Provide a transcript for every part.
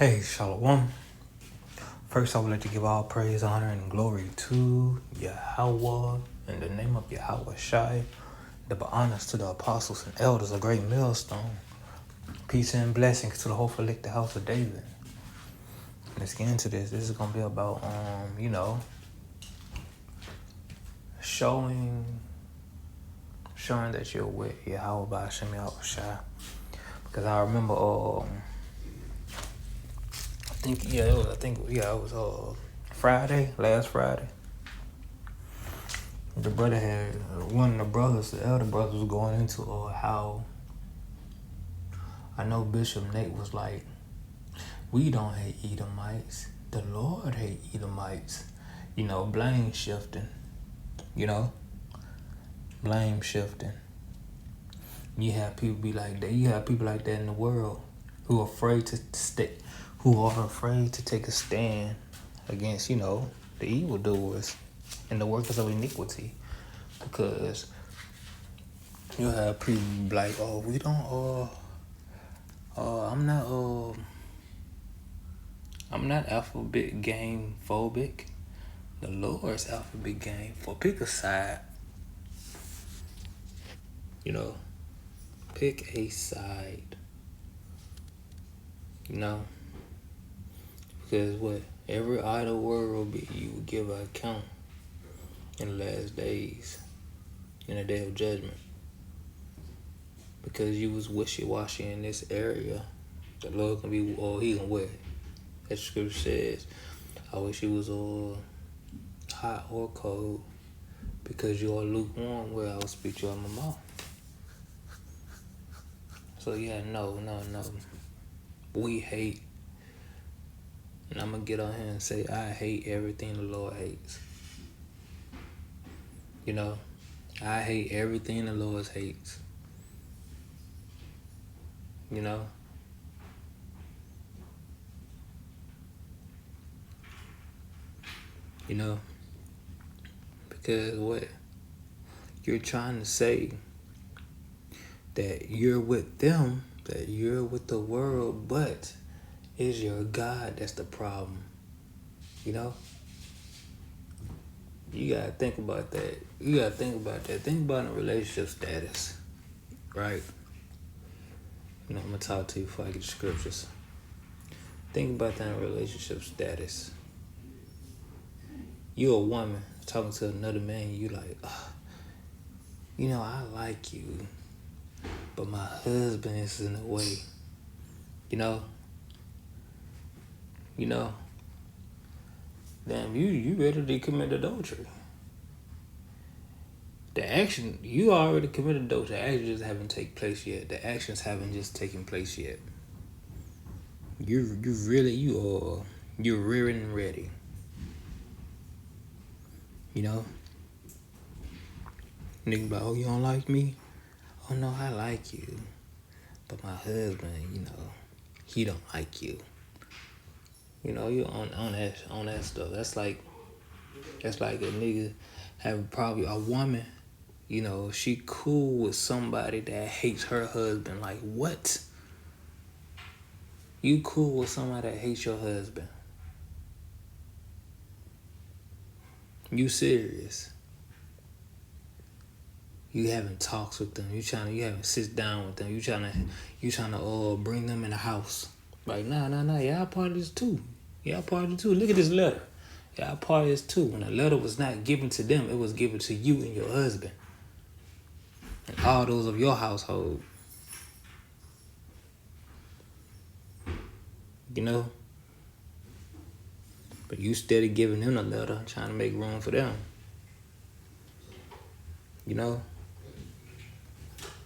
Hey, Shalom. First, I would like to give all praise, honor, and glory to Yahweh in the name of Yahweh Shai. Double honors to the apostles and elders, a great millstone. Peace and blessings to the whole elect, the house of David. Let's get into this. This is gonna be about, showing that you're with Yahweh by Hashem Yahweh Shai. Because I remember, it was last Friday. The brother had one of the brothers, the elder brothers, was going into how I know Bishop Nate was like, we don't hate Edomites, the Lord hate Edomites. Blame shifting. Blame shifting. You have people be like that. You have people like that in the world who are afraid to take a stand against, the evildoers and the workers of iniquity. Because you have people like, we don't I'm not alphabet game phobic. The Lord's alphabet game for pick a side. Pick a side. Because what? Every idle word will be you will give an account in the last days, in the day of judgment. Because you was wishy-washy in this area, the Lord can be, he can wear. As the scripture says, I wish you was hot or cold. Because you are lukewarm, I will speak you out my mouth. So no. We hate. And I'm going to get on here and say, I hate everything the Lord hates. I hate everything the Lord hates. Because what? You're trying to say that you're with them, that you're with the world, but it's your God that's the problem. You gotta think about that. Think about the relationship status, right? I'm gonna talk to you before I get the scriptures. Think about that relationship status. You're a woman talking to another man, you like, I like you, but my husband is in the way. Damn, you ready to commit adultery. The action, you already committed adultery. The actions just haven't taken place yet. The actions haven't just taken place yet. You're rearing and ready. Nigga be like, you don't like me? Oh no, I like you. But my husband, he don't like you. You on that stuff. That's like a nigga having probably a woman, she cool with somebody that hates her husband. Like, what? You cool with somebody that hates your husband? You serious? You having talks with them. You having sit down with them. You trying to bring them in the house. Like, nah. Y'all part of this too. Look at this letter. Y'all part of this too. When the letter was not given to them, it was given to you and your husband. And all those of your household. But you steady giving them a letter, trying to make room for them.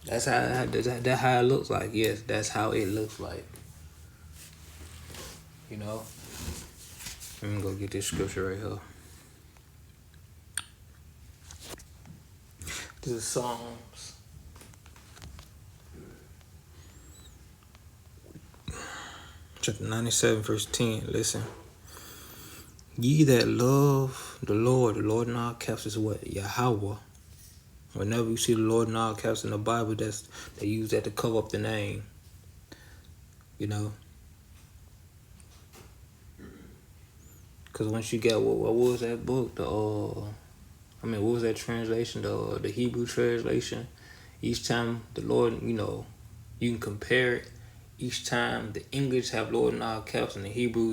That's how it looks like. Yes, that's how it looks like. Let me go get this scripture right here. This is Psalms. Chapter 97, verse 10. Listen. Ye that love the Lord in all caps is what? Yahweh. Whenever you see the Lord in all caps in the Bible, they use that to cover up the name. Cause once you got what was that book? What was that translation? The Hebrew translation. Each time the Lord, you can compare it. Each time the English have Lord in all caps, and the Hebrew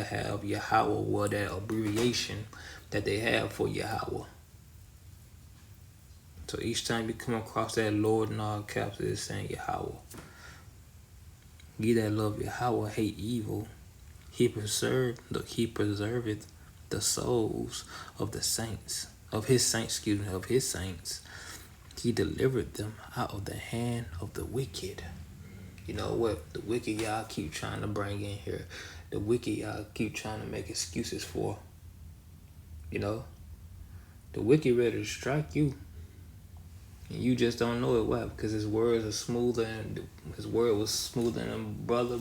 have Yahweh, well, that abbreviation that they have for Yahweh. So each time you come across that Lord in all caps, it's saying Yahweh. Ye that love Yahweh hate evil. He preserveth the souls of the saints, of his saints. He delivered them out of the hand of the wicked. You know what? The wicked y'all keep trying to bring in here. The wicked y'all keep trying to make excuses for. The wicked ready to strike you. And you just don't know it. Why? Because his words are smoother, and his word was smoother than butter.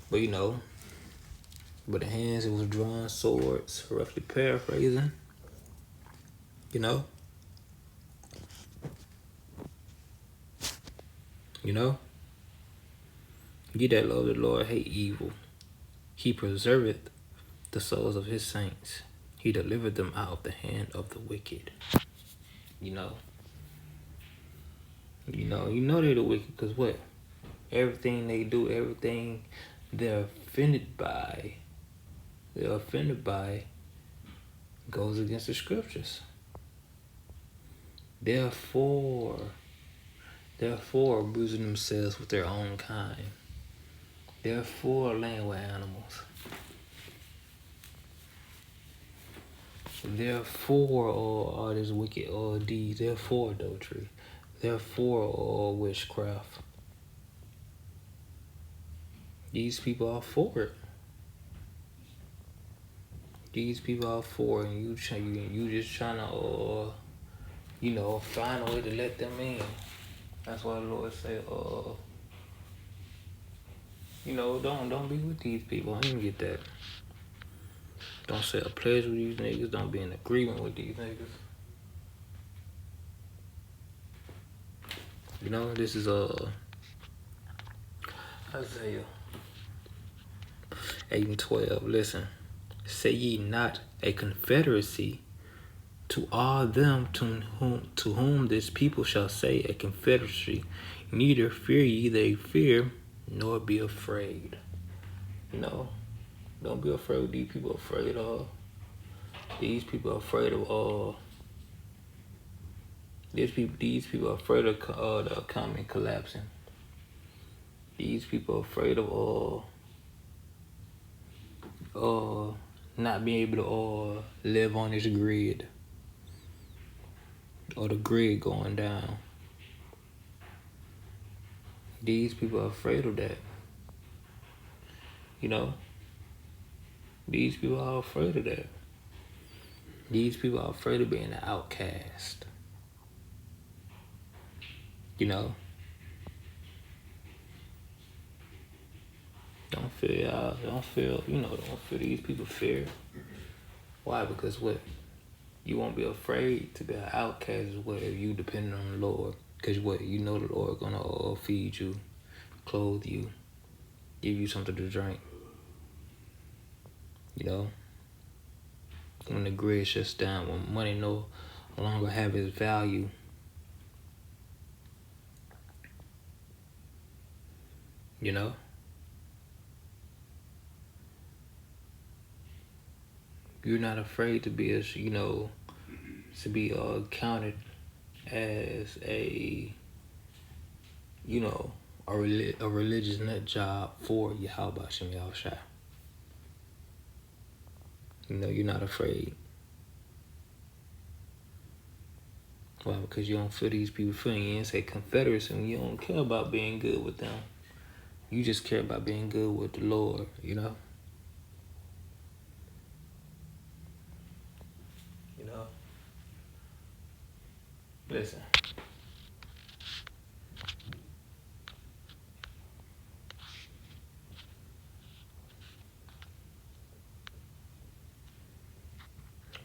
But but the hands, it was drawn swords, roughly paraphrasing. You know? Ye that love the Lord hate evil. He preserveth the souls of his saints. He delivered them out of the hand of the wicked. You know they're the wicked, because what? Everything they do, everything they're offended by goes against the scriptures. Therefore abusing themselves with their own kind. Therefore laying with animals. Therefore all this wicked deeds. Therefore adultery. Therefore all witchcraft. These people are for it. These people are for it, and you just trying to find a way to let them in. That's why the Lord say, don't be with these people. I didn't get that. Don't say a pledge with these niggas. Don't be in agreement with these niggas. This is Isaiah 8:12. Listen, say ye not a confederacy to all them to whom this people shall say a confederacy. Neither fear ye they fear, nor be afraid. Don't be afraid of these people. Afraid of these people. Afraid of these people are afraid of the economy collapsing. These people are afraid of not being able to live on this grid, or the grid going down. These people are afraid of that. These people are afraid of that. These people are afraid of being an outcast. Don't feel these people fear. Why? Because what? You won't be afraid to be an outcast if you depend on the Lord. Because what? The Lord gonna feed you, clothe you, give you something to drink. When the grid shuts down, when money no longer have its value. You're not afraid to be counted as a religious nut job for Yahweh Shem Yahushua. You're not afraid. Why? Because you don't feel these people feeling. You didn't say confederacy, and you don't care about being good with them. You just care about being good with the Lord, Listen.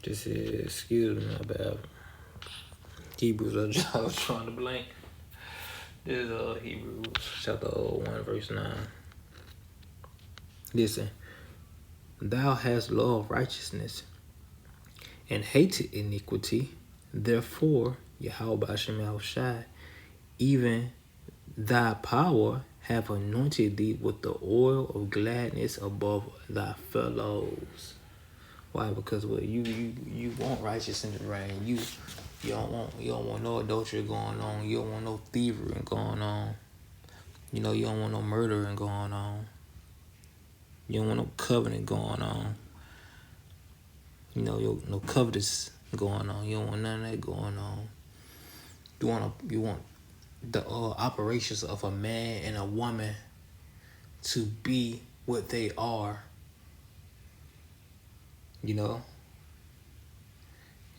This is, excuse me, my bad. Hebrews, I was trying to blank. This is Hebrews chapter 1, verse 9. Listen, Thou hast loved righteousness and hated iniquity. Therefore, Yahweh Hashem Yahushai, even thy power have anointed thee with the oil of gladness above thy fellows. Why? Because well, you want righteousness to reign. You don't want no adultery going on. You don't want no thievery going on. You know, you don't want no murdering going on. You don't want no covenant going on. You know, no covetous going on. You don't want none of that going on. You want the operations of a man and a woman to be what they are. You know,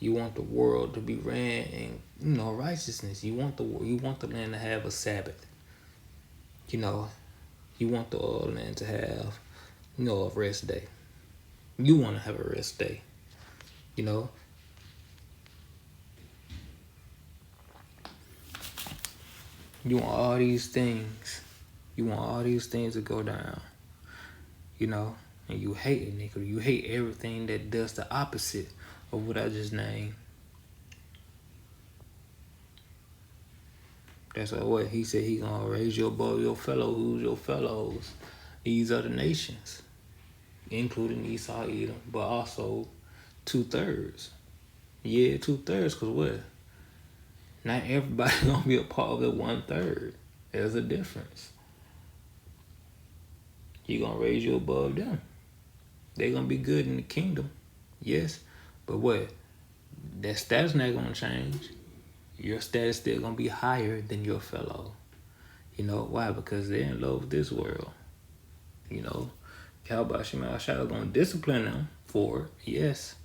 you want the world to be ran in righteousness. You want the land to have a Sabbath. You know, you want the land to have a rest day. You want to have a rest day. You know, you want all these things. You want all these things to go down. You know, and you hate it, nigga. You hate everything that does the opposite of what I just named. That's what he said. He gonna raise you above your fellows. Who's your fellows? These are the nations, including Esau, Edom, but also 2/3. Yeah, 2/3. Cause what? Not everybody gonna be a part of the 1/3. There's a difference. He gonna raise you above them. They gonna be good in the kingdom, yes, but what? That status not gonna change. Your status still gonna be higher than your fellow. You know why? Because they're in love with this world. You know, Yahweh Shema Shai gonna discipline them for it, yes.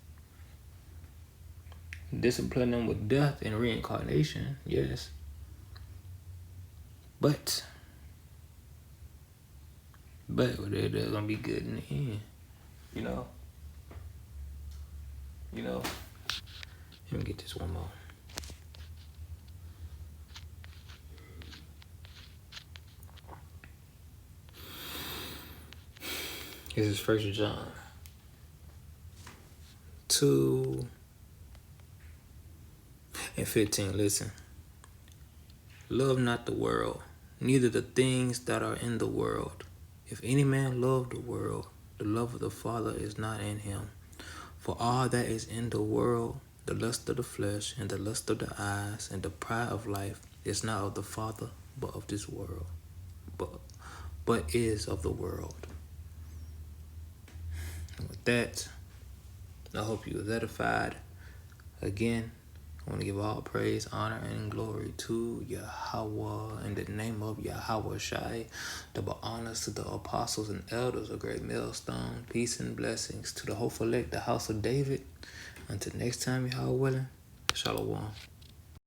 Discipline them with death and reincarnation, yes. But they're gonna be good in the end. You know. Let me get this one more. This is 1 John 2:15. Listen. Love not the world, neither the things that are in the world. If any man love the world, the love of the Father is not in him. For all that is in the world, the lust of the flesh, and the lust of the eyes, and the pride of life, is not of the Father, but of this world, but is of the world. And with that, I hope you was edified. Again, I want to give all praise, honor, and glory to Yahweh in the name of Yahweh Shai. Double honors to the apostles and elders of Great Millstone. Peace and blessings to the hopeful elect, the house of David. Until next time, Yahweh willing, Shalom.